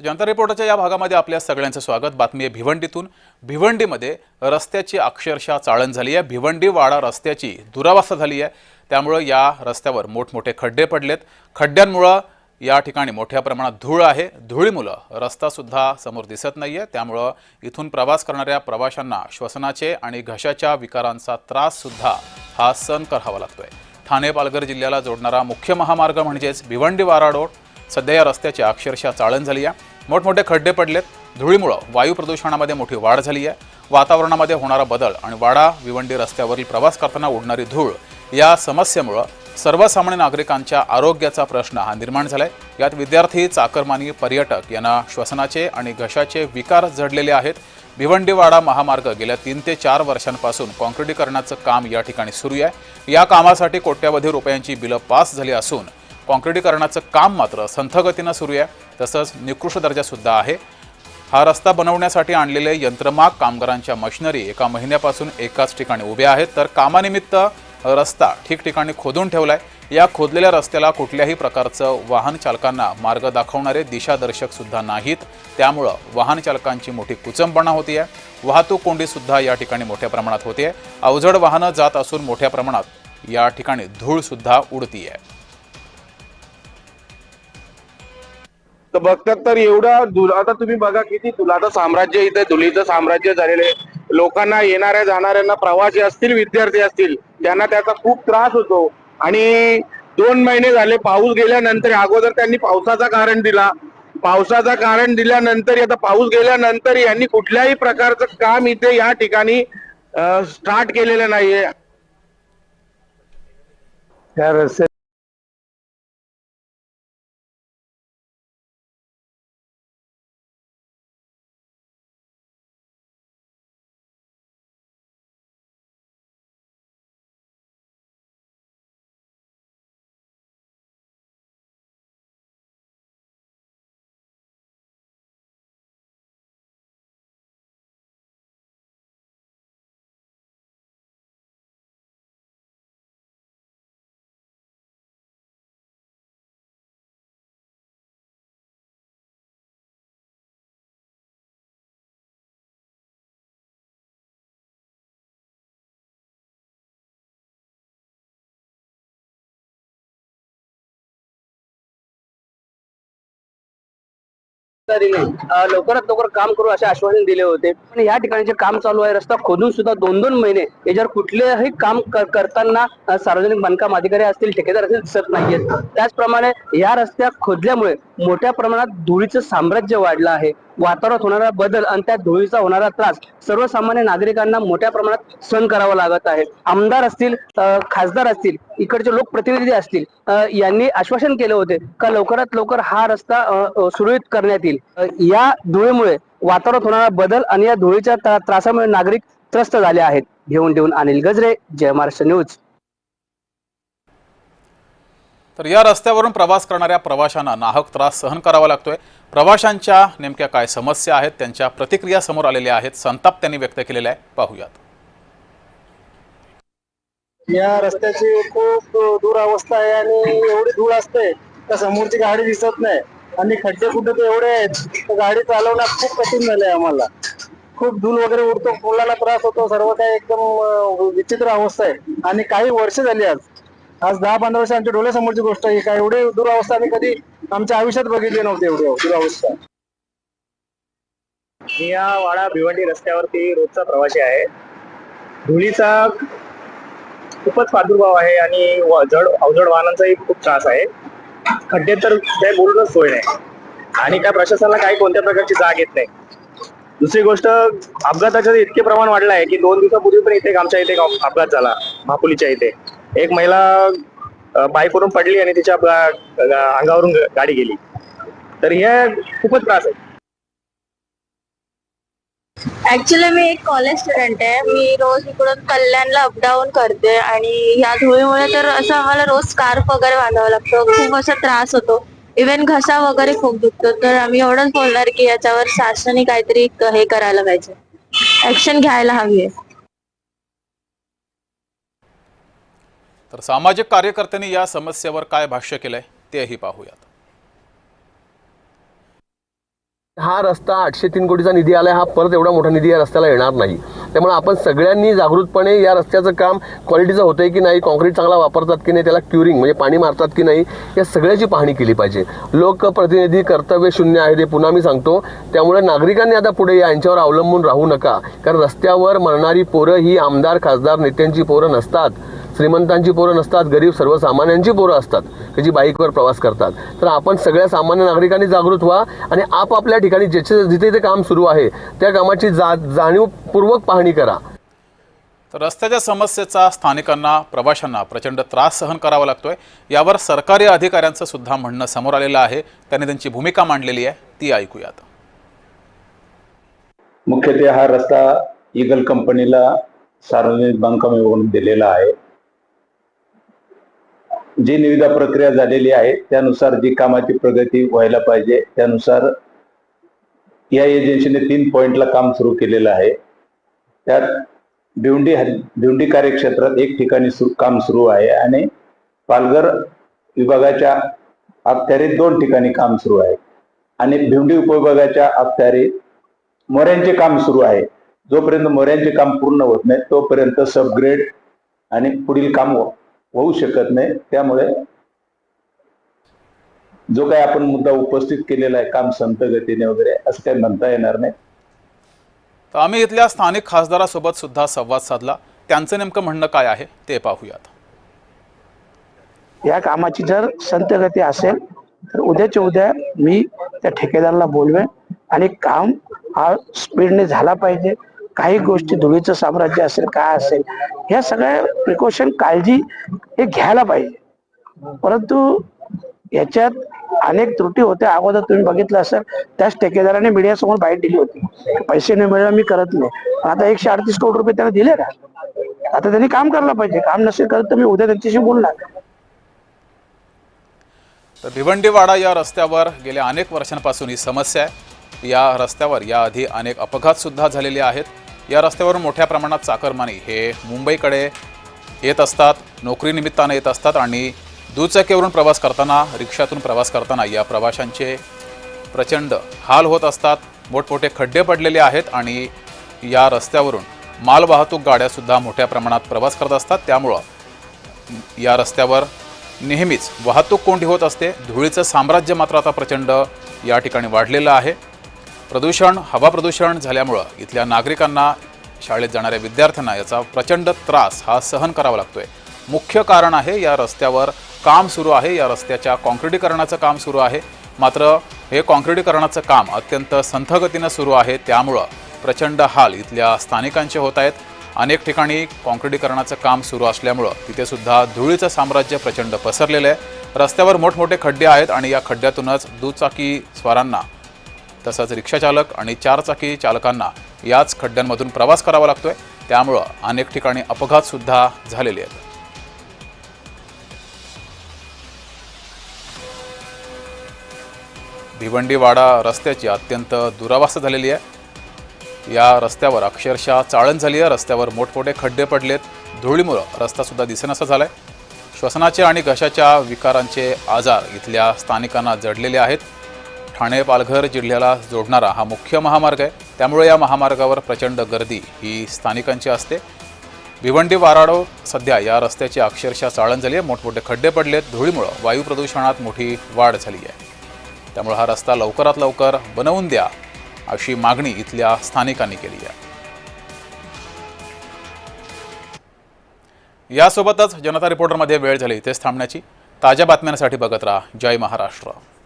जनता रिपोर्टरच्या या भागामध्ये आपल्या सगळ्यांचं स्वागत। बातमी आहे भिवंडीतून। भिवंडीमध्ये रस्त्याची अक्षरशः चाळण झाली आहे। भिवंडी वाडा रस्त्याची दुरावस्था झाली आहे। त्यामुळे या रस्त्यावर मोठमोठे खड्डे पडलेत। खड्ड्यांमुळे या ठिकाणी मोठ्या प्रमाणात धूळ आहे। धुळीमुळे रस्ता सुद्धा समोर दिसत नाहीये। त्यामुळे इथून प्रवास करणाऱ्या प्रवाशांना श्वसनाचे आणि घशाच्या विकारांचा त्रास सुद्धा हा सहन करावा लागतोय। ठाणे पालघर जिल्ह्याला जोडणारा मुख्य महामार्ग म्हणजेच भिवंडी वाडा रोड सध्या या रस्त्याची अक्षरशः चाळण झाली आहे। मोठमोठे खड्डे पडलेत। धुळीमुळे वायू प्रदूषणामध्ये मोठी वाढ झाली आहे। वातावरणामध्ये होणारा बदल आणि वाडा भिवंडी रस्त्यावरील प्रवास करताना उडणारी धूळ या समस्येमुळे सर्वसामान्य नागरिकांच्या आरोग्याचा प्रश्न हा निर्माण झालाय। यात विद्यार्थी, चाकरमानी, पर्यटक यांना श्वसनाचे आणि घशाचे विकार जडलेले आहेत। भिवंडी वाडा महामार्ग गेल्या 3 ते 4 वर्षांपासून काँक्रिटीकरणाचं काम या ठिकाणी सुरू आहे। या कामासाठी कोट्यवधी रुपयांची बिलं पास झाली असून काँक्रिटीकरणाचं काम मात्र संथ गतीने सुरू आहे। तसंच निकृष्ट दर्जा सुद्धा आहे। हा रस्ता बनवण्यासाठी आणलेले यंत्रमाग कामगारांच्या मशिनरी एका महिन्यापासून एकाच ठिकाणी उभ्या आहेत, तर कामानिमित्त रस्ता ठिकठिकाणी खोदून ठेवलाय। या खोदलेल्या रस्त्याला कुठल्याही प्रकारचं वाहन चालकांना मार्ग दाखवणारे दिशादर्शक सुद्धा नाहीत। त्यामुळे वाहन चालकांची मोठी कुचंबणा होतीये। वाहतूक कोंडी सुद्धा या ठिकाणी मोठ्या प्रमाणात होतीये। अवजड वाहनं जात असून मोठ्या प्रमाणात या ठिकाणी धूळ सुद्धा उडतीये। तर बघतात तर एवढा आता तुम्ही बघा किती धुलाचं साम्राज्य इथे धुलीचं साम्राज्य झालेले। लोकांना येणाऱ्या जाणाऱ्यांना, प्रवासी असतील, विद्यार्थी असतील, त्यांना त्याचा खूप त्रास होतो। आणि 2 महिने झाले पाऊस गेल्यानंतर, अगोदर त्यांनी पावसाचा कारण दिल्यानंतर आता पाऊस गेल्यानंतर यांनी कुठल्याही प्रकारचं काम इथे या ठिकाणी स्टार्ट केलेलं नाहीये। लवकरात लवकर काम करू असे आश्वासन दिले होते, पण या ठिकाणी काम चालू आहे। रस्ता खोदून सुद्धा 2-2 महिने याच्यावर कुठलेही काम करताना सार्वजनिक बांधकाम अधिकारी असतील, ठेकेदार असतील दिसत नाहीयेत। त्याचप्रमाणे या रस्त्या खोदल्यामुळे मोठ्या प्रमाणात धुळीचं साम्राज्य वाढलं आहे। वातावरणात होणारा बदल आणि त्या धुळीचा होणारा त्रास सर्वसामान्य नागरिकांना मोठ्या प्रमाणात सहन करावा लागत आहे। आमदार असतील, खासदार असतील, इकडचे लोकप्रतिनिधी असतील, यांनी आश्वासन केले होते का लवकरात लवकर हा रस्ता सुरळीत करण्यात येईल। या धुळीमुळे वातावरणात होणारा बदल आणि या धुळीच्या त्रासामुळे नागरिक त्रस्त झाले आहेत। घेऊन अनिल गजरे, जय महाराष्ट्र न्यूज। तर या रस्त्यावरून प्रवास करणाऱ्या प्रवाशांना नाहक त्रास सहन करावा लागतोय। प्रवाशांच्या नेमक्या काय समस्या आहेत, त्यांच्या प्रतिक्रिया समोर आलेल्या आहेत। संताप त्यांनी व्यक्त केलेला आहे, पाहूयात। या रस्त्याची खूप दुरावस्था आहे आणि एवढी धूळ असते तर समोरची गाडी दिसत नाही आणि खड्डे कुठे तर एवढे आहेत तर गाडी चालवणं खूप कठीण झालंय आम्हाला। खूप धूळ वगैरे उडतो, मुलांना त्रास होतो, सर्व काही एकदम विचित्र अवस्था आहे। आणि काही वर्ष झाली, आज 10-15 वर्ष आमच्या डोळ्यासमोरची गोष्ट आहे। काय एवढी दुरावस्था आम्ही कधी आमच्या आयुष्यात बघितली नव्हती, एवढी दुरावस्था। मी या वाडा भिवंडी रस्त्यावरती रोजचा प्रवासी आहे। धुळीचा खूपच प्रादुर्भाव आहे आणि अवजड वाहनांचाही खूप त्रास आहे। खड्डे तर ते बोलूनच सोय नाही आणि त्या प्रशासनाला काही कोणत्या प्रकारची जाग येत नाही। दुसरी गोष्ट, अपघाताचे इतके प्रमाण वाढलं आहे की 2 दिवसापूर्वी पण इथे आमच्या इथे अपघात झाला। महापुलीच्या इथे एक महिला बाईकवरून पडली आणि तिच्या अंगावरून गाडी गेली। तर हे खूपच त्रास आहे। ऍक्च्युली मी एक कॉलेज स्टुडंट आहे। मी रोज इकडून कल्याणला अपडाऊन करते आणि ह्या धुळीमुळे तर असं आम्हाला रोज स्कार्फ वगैरे बांधावं लागतं। खूप असा त्रास होतो, इव्हन घसा वगैरे खूप दुखतो। तर आम्ही एवढंच बोलणार की याच्यावर शासनाने काहीतरी हे करायला पाहिजे, ऍक्शन घ्यायला हवी आहे। तर सामाजिक कार्यकर्त्यांनी या समस्येवर काय भाष्य केलंय तेही पाहूयात। हा रस्ता 803 कोटीचा निधी आलाय, हा परत एवढा मोठा निधी या रस्त्याला येणार नाही. त्यामुळे आपण सगळ्यांनी जागृतपणे या रस्त्याचं काम क्वालिटीचं होतंय की नाही, कॉन्क्रीट चांगला वापरतात की नाही, त्याला क्युरिंग म्हणजे पाणी मारतात की नाही, या सगळ्याची पाहणी केली पाहिजे. लोकप्रतिनिधी कर्तव्य शून्य आहे ते पुन्हा मी सांगतो. त्यामुळे नागरिकांनी आता पुढे यांच्यावर अवलंबून राहू नका, कारण रस्त्यावर मरणारी पोरं ही आमदार खासदार नेत्यांची पोरं नसतात, श्रीमंतांची पोरं नसतात, गरीब सर्वसामान्यांची पोरं असतात की जी बाईकवर प्रवास करतात. तर आपण सगळ्या सामान्य नागरिकांनी जागृत व्हा आणि आपापल्या ठिकाणी जिथे काम सुरू आहे त्या कामाची जाणीवपूर्वक पाहणी करा. तर रस्त्याच्या समस्येचा स्थानिकांना प्रवाशांना प्रचंड त्रास सहन करावा लागतोय. यावर सरकारी अधिकाऱ्यांचं सुद्धा म्हणणं समोर आलेलं आहे. त्यांनी त्यांची भूमिका मांडलेली आहे, ती ऐकूयात. मुख्यतः हा रस्ता ईगल कंपनीला सार्वजनिक बांधकाम विभागाने दिलेला आहे. जी निविदा प्रक्रिया झालेली आहे त्यानुसार जी कामाची प्रगती व्हायला पाहिजे त्यानुसार या एजन्सीने 3 पॉइंटला काम सुरू केलेलं आहे. त्यात भिवंडी कार्यक्षेत्रात 1 ठिकाणी काम सुरू आहे आणि पालघर विभागाच्या अखत्यारीत 2 ठिकाणी काम सुरू आहे आणि भिवंडी उपविभागाच्या अखत्यारीत मोऱ्यांचे काम सुरू आहे. जोपर्यंत मोऱ्यांचे काम पूर्ण होत नाही तोपर्यंत सबग्रेड आणि पुढील काम होऊ शकत नाही. त्यामुळे जो काही आपण मुद्दा उपस्थित केलेला आहे काम संत गतीने वगैरे असं काही म्हणता येणार नाही. तर आम्ही इथल्या स्थानिक खासदारासोबत सुद्धा संवाद साधला. त्यांचं नेमकं म्हणणं काय आहे ते पाहूयात. या कामाची जर संत गती असेल तर उद्याच्या उद्या मी त्या ठेकेदाराला बोलवेन आणि काम हा स्पीडने झाला पाहिजे. काही गोष्टी धुळीचं साम्राज्य असेल काय असेल ह्या सगळ्या प्रिकॉशन काळजी हे घ्यायला पाहिजे. परंतु याच्यात अनेक त्रुटी होत्या. अगोदर तुम्ही बघितलं असेल त्याच ठेकेदाराने मीडियासमोर बाईट दिली होती, पैसे नाही मिळाले मी करत नाही. पण आता 138 कोटी रुपये त्याला दिले ना, आता त्यांनी काम करायला पाहिजे. काम नसेल करत तर मी उद्या त्यांच्याशी बोलणार. तर भिवंडीवाडा या रस्त्यावर गेल्या अनेक वर्षांपासून ही समस्या आहे. या रस्त्यावर याआधी अनेक अपघात सुद्धा झालेले आहेत. या रस्त्यावर मोठ्या प्रमाणात चाकरमानी हे मुंबईकडे येत असतात, नोकरीनिमित्तानं येत असतात आणि दुचाकीवरून प्रवास करताना, रिक्षातून प्रवास करताना या प्रवाशांचे प्रचंड हाल होत असतात. मोठमोठे खड्डे पडलेले आहेत आणि या रस्त्यावरून मालवाहतूक गाड्यासुद्धा मोठ्या प्रमाणात प्रवास करत असतात. त्यामुळं या रस्त्यावर नेहमीच वाहतूक कोंडी होत असते. धुळीचं साम्राज्य मात्र आता प्रचंड या ठिकाणी वाढलेलं आहे. प्रदूषण, हवा प्रदूषण झाल्यामुळं इथल्या नागरिकांना, शाळेत जाणाऱ्या विद्यार्थ्यांना याचा प्रचंड त्रास हा सहन करावा लागतोय. मुख्य कारण आहे या रस्त्यावर काम सुरू आहे, या रस्त्याच्या कॉन्क्रिटीकरणाचं काम सुरू आहे. मात्र हे कॉन्क्रिटीकरणाचं काम अत्यंत संथ गतीनं सुरू आहे. त्यामुळं प्रचंड हाल इथल्या स्थानिकांचे होत आहेत. अनेक ठिकाणी कॉन्क्रिटीकरणाचं काम सुरू असल्यामुळं तिथे सुद्धा धुळीचं साम्राज्य प्रचंड पसरलेलं आहे. रस्त्यावर मोठमोठे खड्डे आहेत आणि या खड्ड्यातूनच दुचाकी स्वारांना तसंच रिक्षाचालक आणि 4 चाकी चालकांना याच खड्ड्यांमधून प्रवास करावा लागतोय. त्यामुळं अनेक ठिकाणी अपघात सुद्धा झालेले आहेत. भिवंडीवाडा रस्त्याची अत्यंत दुरावस्था झालेली आहे. या रस्त्यावर अक्षरशः चाळण झाली आहे. रस्त्यावर मोठमोठे खड्डे पडलेत. धुळीमुळं रस्तासुद्धा दिसेनासा झाला आहे. श्वसनाचे आणि घशाच्या विकारांचे आजार इथल्या स्थानिकांना जडलेले आहेत. ठाणे पालघर जिल्ह्याला जोडणारा हा मुख्य महामार्ग आहे. त्यामुळे या महामार्गावर प्रचंड गर्दी ही स्थानिकांची असते. भिवंडी वाराडो सध्या या रस्त्याची अक्षरशः चाळण झाली आहे. मोठमोठे खड्डे पडलेत. धुळीमुळं वायू प्रदूषणात मोठी वाढ झाली आहे. त्यामुळे हा रस्ता लवकरात लवकर बनवून द्या अशी मागणी इथल्या स्थानिकांनी केली आहे. यासोबतच जनता रिपोर्टरमध्ये वेळ झाली इथेच थांबण्याची. ताज्या बातम्यांसाठी बघत राहा जय महाराष्ट्र.